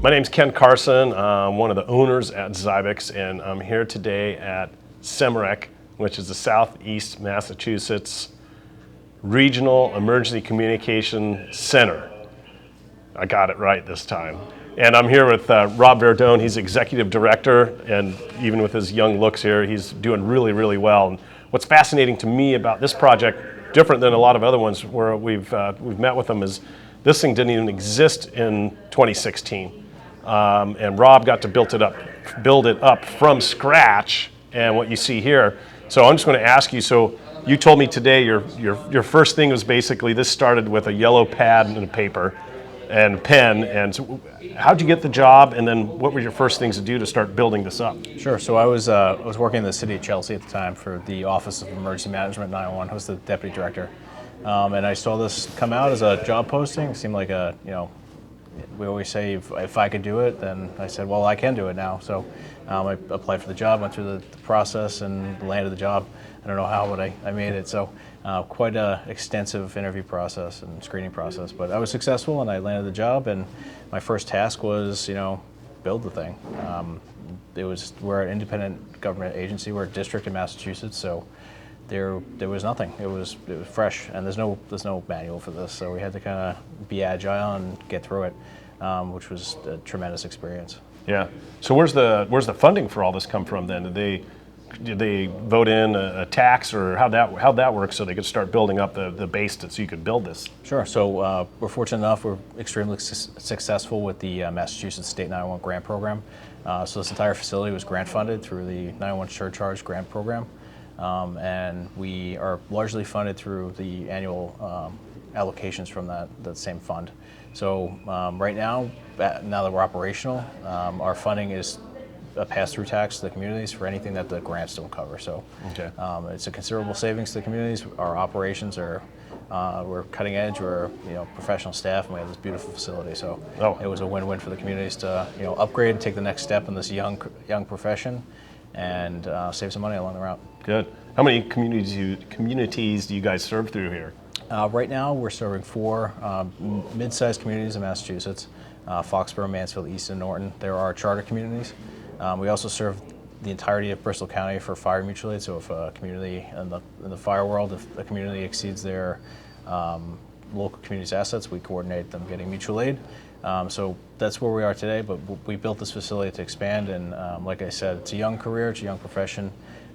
My name's Ken Carson. I'm one of the owners at Xybix, and I'm here today at SEMRECC, which is the Southeast Massachusetts Regional Emergency Communication Center. I got it right this time. And I'm here with Rob Verdone. He's executive director, and even with his young looks here, he's doing really, really well. And what's fascinating to me about this project, different than a lot of other ones where we've met with them, is this thing didn't even exist in 2016. And Rob got to build it up from scratch, and what you see here. So I'm just going to ask you, so you told me today your first thing was basically this started with a yellow pad and a paper and a pen, and so how'd you get the job, and then what were your first things to do to start building this up? Sure. So I was working in the city of Chelsea at the time for the Office of Emergency Management 911. I was the deputy director, and I saw this come out as a job posting. It seemed like we always say if I could do it, then I said, well, I can do it now. So I applied for the job, went through the process, and landed the job. I don't know how, but I made it. So quite an extensive interview process and screening process. But I was successful, and I landed the job. And my first task was, build the thing. We're an independent government agency. We're a district in Massachusetts, so there was nothing. It was fresh, and there's no manual for this, so we had to kind of be agile and get through it, which was a tremendous experience. Yeah. So where's the funding for all this come from then? Did they vote in a tax, or how'd that work so they could start building up the base so you could build this? Sure. So we're fortunate enough. We're extremely successful with the Massachusetts State 911 grant program. So this entire facility was grant funded through the 911 surcharge grant program. And we are largely funded through the annual allocations from that same fund. So right now that we're operational, our funding is a pass-through tax to the communities for anything that the grants don't cover. So okay. It's a considerable savings to the communities. Our operations are we're cutting edge. We're professional staff, and we have this beautiful facility. So it was a win-win for the communities to upgrade and take the next step in this young profession, and save some money along the route. Good. How many communities do you guys serve through here? Right now, we're serving 4 mid-sized communities in Massachusetts: Foxborough, Mansfield, Easton, Norton. There are charter communities. We also serve the entirety of Bristol County for fire mutual aid. So if a community in the fire world, if a community exceeds their local community's assets, we coordinate them getting mutual aid. So that's where we are today, but we built this facility to expand, and like I said, it's a young career, it's a young profession.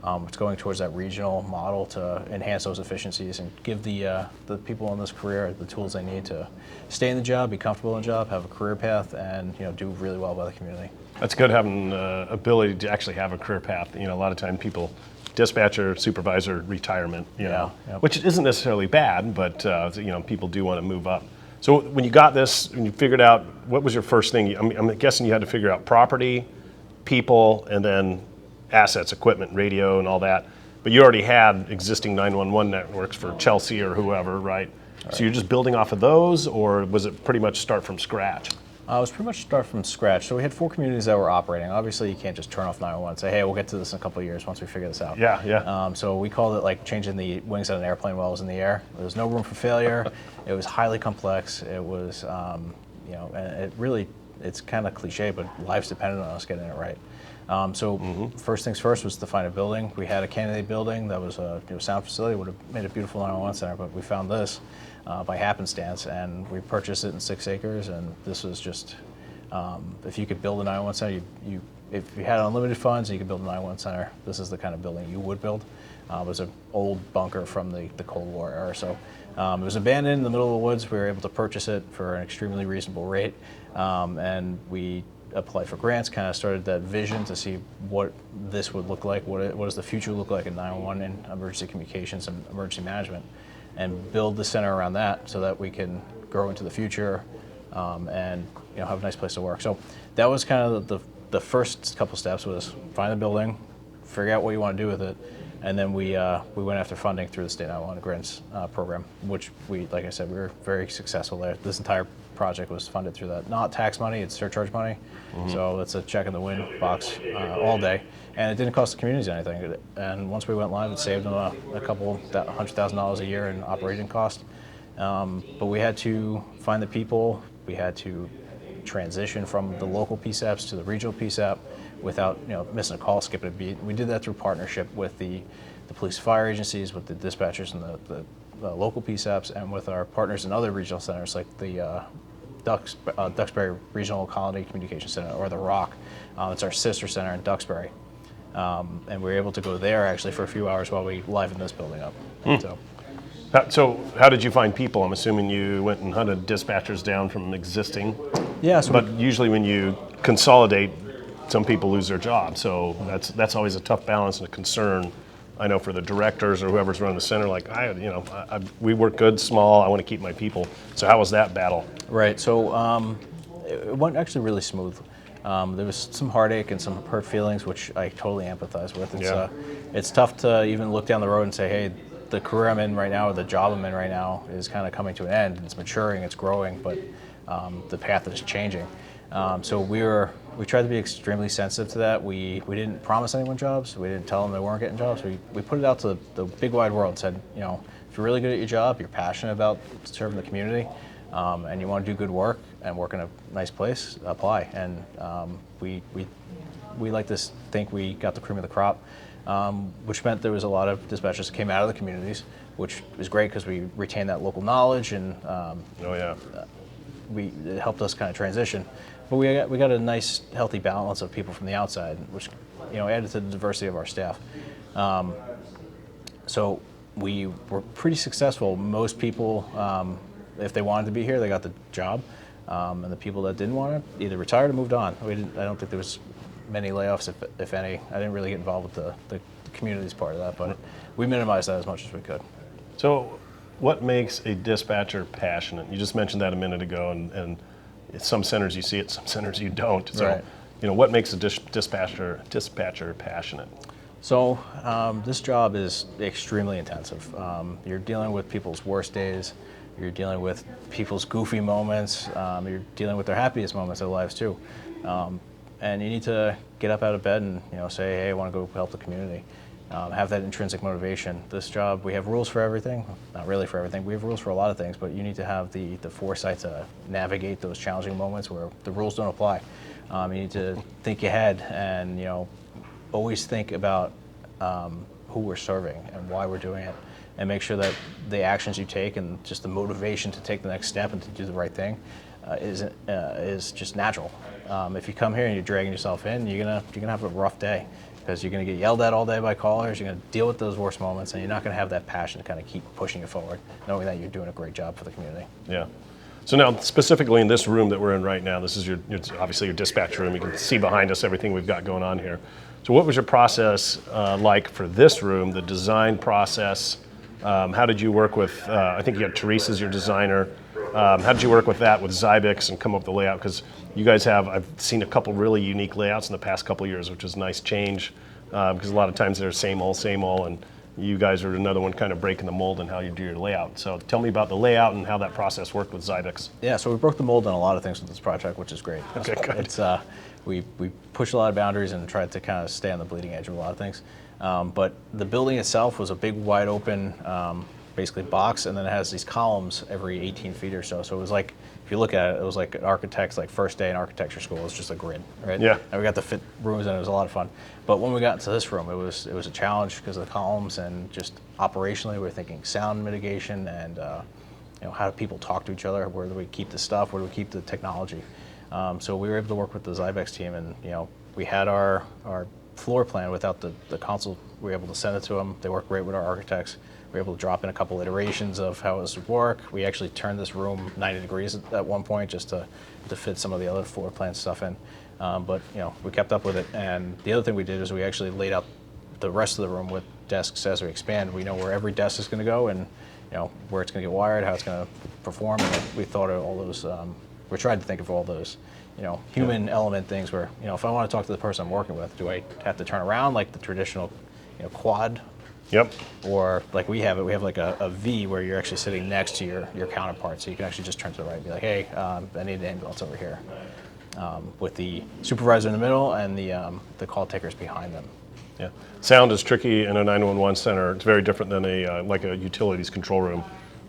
It's going towards that regional model to enhance those efficiencies and give the people in this career the tools they need to stay in the job, be comfortable in the job, have a career path, and do really well by the community. That's good, having the ability to actually have a career path. A lot of time people, dispatcher, supervisor, retirement, which isn't necessarily bad, but people do want to move up. So when you got this, when you figured out, what was your first thing? I'm guessing you had to figure out property, people, and then assets, equipment, radio, and all that. But you already had existing 911 networks for Chelsea or whoever, right? So you're just building off of those, or was it pretty much start from scratch? It was pretty much start from scratch. So we had 4 communities that were operating. Obviously, you can't just turn off 911 and say, hey, we'll get to this in a couple of years once we figure this out. Yeah. So we called it like changing the wings on an airplane while it was in the air. There was no room for failure. It was highly complex. It was, and it really, it's kind of cliche, but life's dependent on us getting it right. First things first was to find a building. We had a candidate building that was a sound facility, would have made a beautiful 911 center, but we found this by happenstance, and we purchased it in 6 acres, and this was just, if you could build a 911 center, if you had unlimited funds and you could build a 911 center, this is the kind of building you would build. It was an old bunker from the Cold War era, so it was abandoned in the middle of the woods. We were able to purchase it for an extremely reasonable rate, and we applied for grants, kind of started that vision to see what this would look like, what does the future look like in 911 and emergency communications and emergency management, and build the center around that so that we can grow into the future and have a nice place to work. So that was kind of the first couple steps, was find the building, figure out what you want to do with it, and then we went after funding through the State 911 grants program, which like I said, we were very successful there. This entire project was funded through that. Not tax money, it's surcharge money. So it's a check in the wind box all day. And it didn't cost the communities anything. And once we went live, it saved them a couple $100,000 a year in operating cost. But we had to find the people, we had to transition from the local PSAPs to the regional PSAP without missing a call, skipping a beat. We did that through partnership with the police fire agencies, with the dispatchers and the local PSAPs, and with our partners in other regional centers like the Duxbury Regional Colony Communication Center, or the ROC. It's our sister center in Duxbury. And we were able to go there actually for a few hours while we livened this building up. So how did you find people? I'm assuming you went and hunted dispatchers down from existing. Yeah. So but usually when you consolidate, some people lose their job. So that's always a tough balance and a concern. I know for the directors or whoever's running the center, like we work good, small. I want to keep my people. So how was that battle? Right. So it went actually really smooth. There was some heartache and some hurt feelings, which I totally empathize with. It's tough to even look down the road and say, hey, the career I'm in right now, or the job I'm in right now, is kind of coming to an end. It's maturing, it's growing, but the path is changing. So we tried to be extremely sensitive to that. We didn't promise anyone jobs. We didn't tell them they weren't getting jobs. We put it out to the big wide world and said, if you're really good at your job, you're passionate about serving the community, and you want to do good work and work in a nice place, apply. And we like to think we got the cream of the crop, which meant there was a lot of dispatchers that came out of the communities, which was great because we retained that local knowledge, and it helped us kind of transition. But we got a nice, healthy balance of people from the outside, which added to the diversity of our staff. So we were pretty successful. Most people, if they wanted to be here, they got the job. And the people that didn't want it either retired or moved on. I don't think there was many layoffs, if any. I didn't really get involved with the communities part of that, but we minimized that as much as we could. So what makes a dispatcher passionate? You just mentioned that a minute ago, and some centers you see it, some centers you don't. So, right. What makes a dispatcher passionate? So this job is extremely intensive. You're dealing with people's worst days. You're dealing with people's goofy moments. You're dealing with their happiest moments of their lives too. And you need to get up out of bed and say, hey, I want to go help the community. Have that intrinsic motivation. This job, we have rules for everything. Not really for everything. We have rules for a lot of things, but you need to have the foresight to navigate those challenging moments where the rules don't apply. You need to think ahead and always think about who we're serving and why we're doing it, and make sure that the actions you take and just the motivation to take the next step and to do the right thing is just natural. If you come here and you're dragging yourself in, you're gonna have a rough day, because you're gonna get yelled at all day by callers. You're gonna deal with those worst moments, and you're not gonna have that passion to kind of keep pushing you forward, knowing that you're doing a great job for the community. Yeah. So now, specifically in this room that we're in right now, this is obviously your dispatch room. You can see behind us everything we've got going on here. So what was your process like for this room, the design process? How did you work with, I think you had Teresa's your designer. How did you work with that, with Xybix, and come up with the layout? Because you guys I've seen a couple really unique layouts in the past couple of years, which is a nice change, because a lot of times they're same old, and you guys are another one kind of breaking the mold in how you do your layout. So tell me about the layout and how that process worked with Xybix. Yeah, so we broke the mold on a lot of things with this project, which is great. Okay, good. It's, we pushed a lot of boundaries and tried to kind of stay on the bleeding edge of a lot of things. But the building itself was a big, wide open, basically box, and then it has these columns every 18 feet or so. So it was like, if you look at it, it was like an architect's first day in architecture school. It was just a grid, right? Yeah. And we got to fit rooms, and it was a lot of fun. But when we got into this room, it was a challenge because of the columns, and just operationally, we were thinking sound mitigation and how do people talk to each other? Where do we keep the stuff? Where do we keep the technology? So we were able to work with the Xybex team, and we had our floor plan without the console. We were able to send it to them. They worked great with our architects. We were able to drop in a couple iterations of how this would work. We actually turned this room 90 degrees at one point just to fit some of the other floor plan stuff in. But we kept up with it. And the other thing we did is we actually laid out the rest of the room with desks as we expand. We know where every desk is going to go, and where it's going to get wired, how it's going to perform. And we thought of all those. We tried to think of all those human element things where if I want to talk to the person I'm working with, do I have to turn around like the traditional quad? Yep. Or like we have like a V where you're actually sitting next to your counterpart, so you can actually just turn to the right and be like, hey, I need an ambulance over here, with the supervisor in the middle and the call takers behind them. Yeah. Sound is tricky in a 911 center. It's very different than like a utilities control room.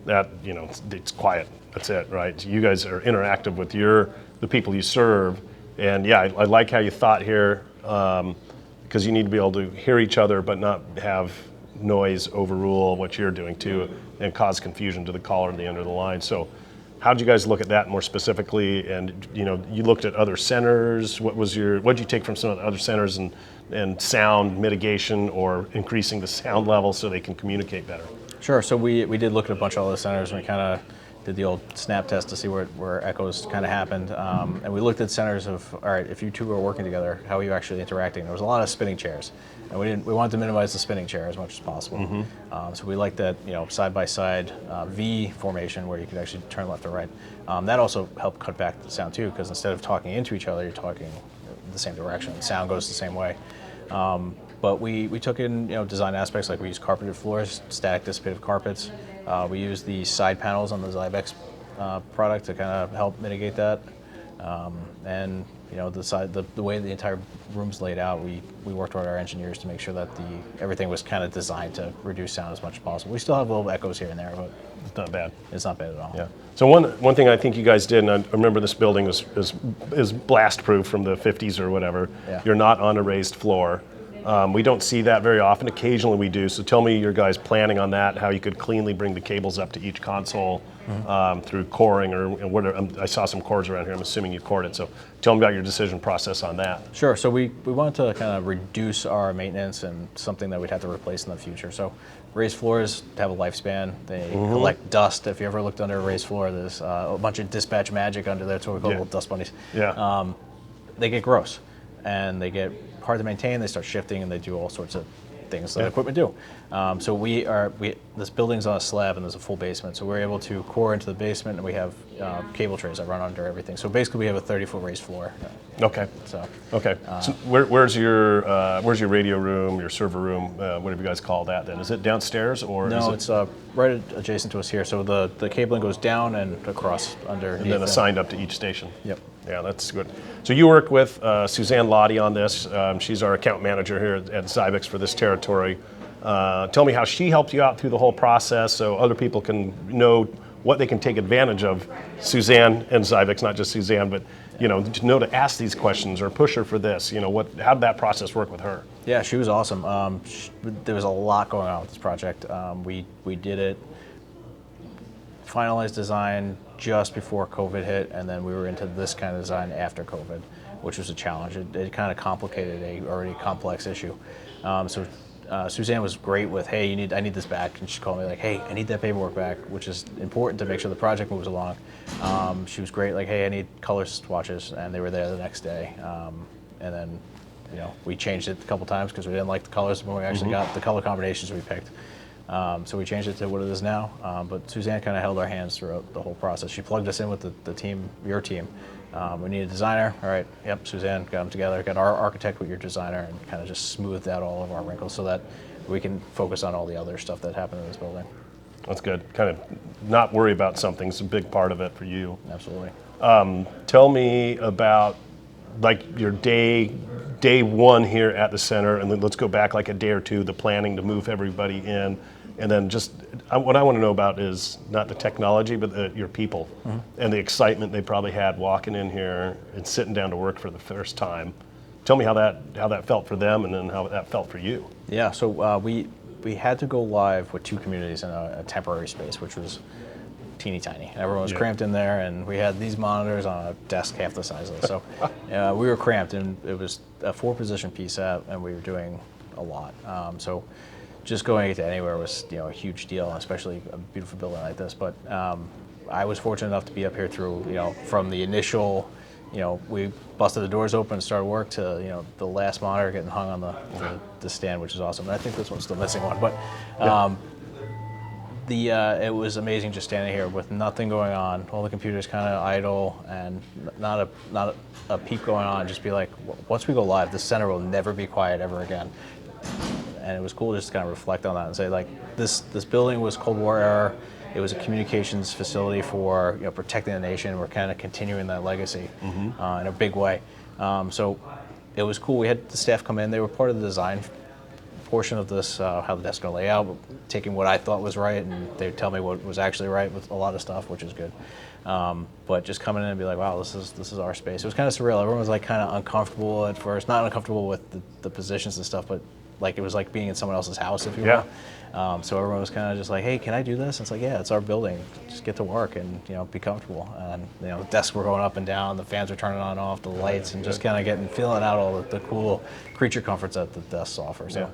that, you know, it's quiet. That's it, right? So you guys are interactive with the people you serve. And yeah, I like how you thought here, because you need to be able to hear each other, but not have noise overrule what you're doing too, and cause confusion to the caller at the end of the line. So how did you guys look at that more specifically? And you know, you looked at other centers. What did you take from some of the other centers and sound mitigation or increasing the sound level so they can communicate better? Sure. So we did look at a bunch of other centers, and we kind of did the old snap test to see where echoes kind of happened. And we looked at centers of, all right, if you two are working together, how are you actually interacting? There was a lot of spinning chairs, and we wanted to minimize the spinning chair as much as possible. So we liked that, you know, side by side V formation where you could actually turn left or right. That also helped cut back the sound too, because instead of talking into each other, you're talking the same direction. The sound goes the same way. But we took in, you know, design aspects, like we used carpeted floors, static dissipative carpets. We used the side panels on the Xybex product to kind of help mitigate that. And you know, the way the entire room's laid out, we worked with our engineers to make sure that everything was kind of designed to reduce sound as much as possible. We still have little echoes here and there, but It's not bad. it's not bad at all. Yeah. So one thing I think you guys did, and I remember this building is blast proof from the 50s or whatever. Yeah. You're not on a raised floor. We don't see that very often. Occasionally we do. So tell me your guys' planning on that, how you could cleanly bring the cables up to each console through coring or whatever. I saw some cords around here. I'm assuming you cored it. So tell me about your decision process on that. Sure. So we wanted to kind of reduce our maintenance and something that we'd have to replace in the future. So raised floors have a lifespan. They collect dust. If you ever looked under a raised floor, there's a bunch of dispatch magic under there. That's what we call little dust bunnies. Yeah. They get gross, and they get hard to maintain. They start shifting, and they do all sorts of things that equipment do. So this building's on a slab, and there's a full basement. So we're able to core into the basement, and we have cable trays that run under everything. So basically, we have a 30-foot raised floor. Okay. So So where's your radio room, your server room, whatever you guys call that? Then is it downstairs or no, is it? it's right adjacent to us here. So the cabling goes down and across underneath. And then assigned up to each station. Yep. Yeah, that's good. So you work with Suzanne Lottie on this. She's our account manager here at Xybix for this territory. Tell me how she helped you out through the whole process so other people can know what they can take advantage of Suzanne and Xybix, not just Suzanne, but you know, to ask these questions or push her for this. You know, how did that process work with her? Yeah, she was awesome. There was a lot going on with this project. We did it, finalized design just before COVID hit, and then we were into this kind of design after COVID, which was a challenge. It kind of complicated a already complex issue. Suzanne was great with, hey, I need this back, and she called me like, hey, I need that paperwork back, which is important to make sure the project moves along. She was great, like, hey, I need color swatches, and they were there the next day. And then, you know, we changed it a couple times because we didn't like the colors when we actually got the color combinations we picked. So we changed it to what it is now. But Suzanne kind of held our hands throughout the whole process. She plugged us in with the team, your team. We need a designer. All right, yep, Suzanne, got them together, got our architect with your designer, and kind of just smoothed out all of our wrinkles so that we can focus on all the other stuff that happened in this building. That's good. Kind of not worry about something is a big part of it for you. Absolutely. Tell me about like your day one here at the center, and then let's go back like a day or two, the planning to move everybody in. And then just what I want to know about is not the technology, but your people and the excitement they probably had walking in here and sitting down to work for the first time. Tell me how that felt for them, and then how that felt for you. Yeah. So we had to go live with 2 communities in a temporary space, which was teeny tiny. Everyone was cramped in there, and we had these monitors on a desk half the size of it. So we were cramped, and it was a 4-position PSAP, and we were doing a lot. So just going to anywhere was, you know, a huge deal, especially a beautiful building like this. But I was fortunate enough to be up here through, you know, from the initial, you know, we busted the doors open and started work to, you know, the last monitor getting hung on the stand, which is awesome. And I think this one's still missing one, but it was amazing just standing here with nothing going on, all the computers kind of idle, and not a peep going on. Just be like, once we go live, the center will never be quiet ever again. And it was cool just to kind of reflect on that and say, like, this building was Cold War era. It was a communications facility for, you know, protecting the nation. We're kind of continuing that legacy in a big way. So it was cool. We had the staff come in. They were part of the design portion of this, how the desk's going to lay out, taking what I thought was right, and they would tell me what was actually right with a lot of stuff, which is good. But just coming in and be like, wow, this is our space. It was kind of surreal. Everyone was like kind of uncomfortable at first, not uncomfortable with the positions and stuff, but like it was like being in someone else's house, if you will. So everyone was kind of just like, hey, can I do this? And it's like, yeah, it's our building. Just get to work and be comfortable. And the desks were going up and down, the fans were turning on and off, the lights, and just kind of feeling out all the cool creature comforts that the desks offer. So.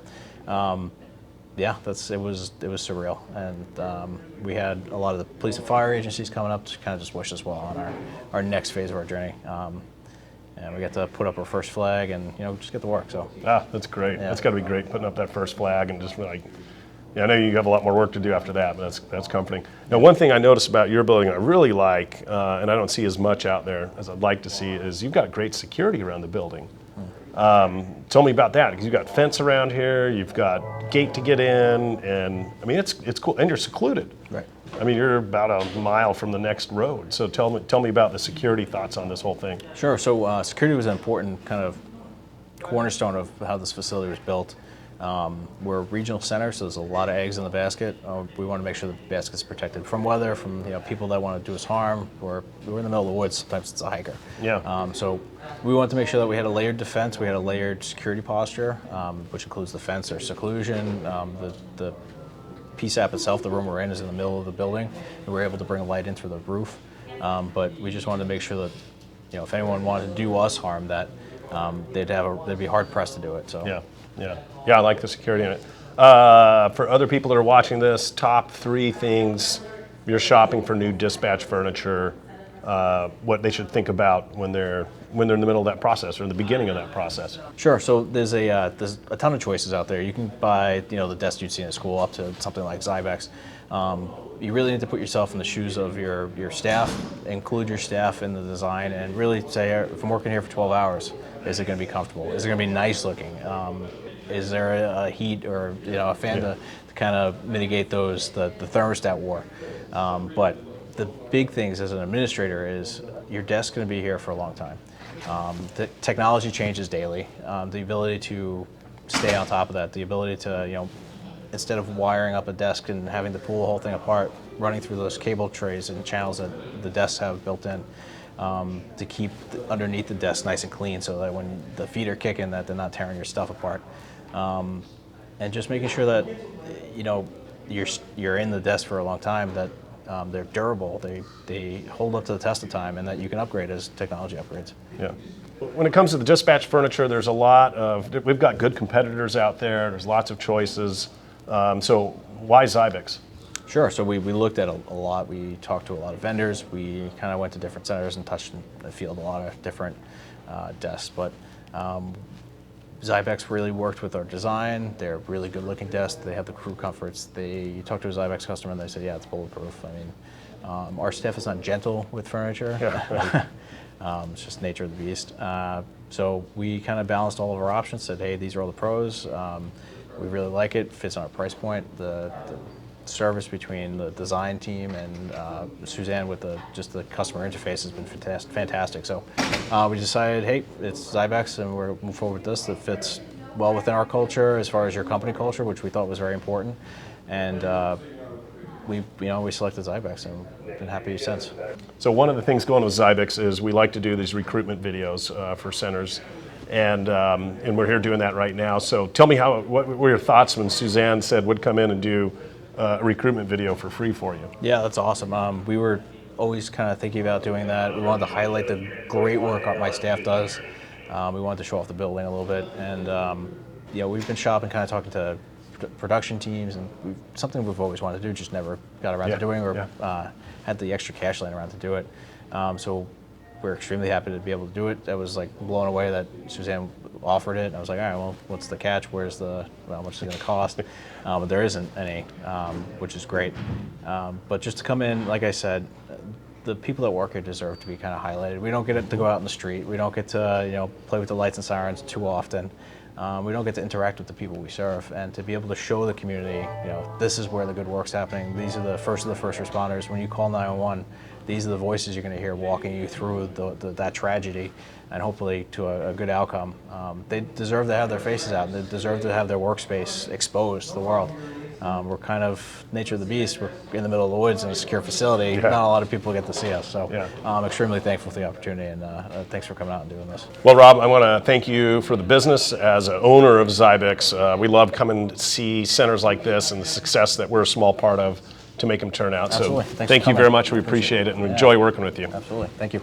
Yeah, it was surreal, and we had a lot of the police and fire agencies coming up to kind of just wish us well on our next phase of our journey, and we got to put up our first flag and just get to work. So that's great. That's got to be great, putting up that first flag and just like, I know you have a lot more work to do after that, but that's comforting. Now, one thing I noticed about your building I really like, and I don't see as much out there as I'd like to see, is you've got great security around the building. Tell me about that, because you've got fence around here, you've got gate to get in, and I mean it's cool, and you're secluded. Right. I mean you're about a mile from the next road. So tell me about the security thoughts on this whole thing. Sure. So security was an important kind of cornerstone of how this facility was built. We're a regional center, so there's a lot of eggs in the basket. We want to make sure the basket's protected from weather, from people that want to do us harm. We're in the middle of the woods. Sometimes it's a hiker. Yeah. So we wanted to make sure that we had a layered defense. We had a layered security posture, which includes the fence or seclusion. The PSAP itself, the room we're in, is in the middle of the building, and we're able to bring light in through the roof. But we just wanted to make sure that if anyone wanted to do us harm, that they'd be hard pressed to do it. So. Yeah, I like the security in it. For other people that are watching this, top 3 things you're shopping for new dispatch furniture, what they should think about when they're in the middle of that process or in the beginning of that process. Sure. So there's a ton of choices out there. You can buy the desk you'd see in school up to something like Xybex. You really need to put yourself in the shoes of your staff, include your staff in the design, and really say, if I'm working here for 12 hours, is it going to be comfortable? Is it going to be nice looking? Is there a heat or a fan to kind of mitigate the thermostat war? But the big things as an administrator is your desk's going to be here for a long time. The technology changes daily. The ability to stay on top of that, the ability to instead of wiring up a desk and having to pull the whole thing apart, running through those cable trays and channels that the desks have built in, to keep underneath the desk nice and clean, so that when the feet are kicking, that they're not tearing your stuff apart, and just making sure that you're in the desk for a long time, that they're durable, they hold up to the test of time, and that you can upgrade as technology upgrades. Yeah. When it comes to the dispatch furniture, we've got good competitors out there. There's lots of choices. So why Xybix? Sure. So we looked at a lot. We talked to a lot of vendors. We kind of went to different centers and touched the field a lot of different desks. But Xybex really worked with our design. They're really good looking desks. They have the crew comforts. You talk to a Xybex customer and they say, yeah, it's bulletproof. I mean, our staff is not gentle with furniture. Yeah, right. It's just nature of the beast. So we kind of balanced all of our options, said, hey, these are all the pros. We really like it, fits on our price point. The service between the design team and Suzanne with just the customer interface has been fantastic. So we decided, hey, it's Xybex, and we're moving forward with this that fits well within our culture as far as your company culture, which we thought was very important. And we selected Xybex, and we've been happy since. So one of the things going with Xybex is we like to do these recruitment videos for centers, and we're here doing that right now. So tell me what were your thoughts when Suzanne said would come in and do a recruitment video for free for you? Yeah, that's awesome. We were always kind of thinking about doing that. We wanted to highlight the great work my staff does. We wanted to show off the building a little bit, and we've been shopping, kind of talking to production teams, and something we've always wanted to do, just never got around to doing, or had the extra cash laying around to do it. So we're extremely happy to be able to do it. I was like blown away that Suzanne offered it. I was like, all right, well, what's the catch? How much is it going to cost? But there isn't any, which is great. But just to come in, like I said, the people that work here deserve to be kind of highlighted. We don't get to go out in the street. We don't get to play with the lights and sirens too often. we don't get to interact with the people we serve, and to be able to show the community, this is where the good work's happening. These are the first responders. When you call 911, these are the voices you're going to hear walking you through that tragedy, and hopefully to a good outcome. They deserve to have their faces out. They deserve to have their workspace exposed to the world. We're kind of nature of the beast. We're in the middle of the woods in a secure facility. Yeah. Not a lot of people get to see us, so Yeah. I'm extremely thankful for the opportunity, and thanks for coming out and doing this. Well, Rob, I want to thank you for the business as an owner of Xybex. We love coming to see centers like this and the success that we're a small part of to make them turn out. Absolutely. So Thanks thank for you coming. very much. We appreciate it and enjoy working with you. Absolutely. Thank you.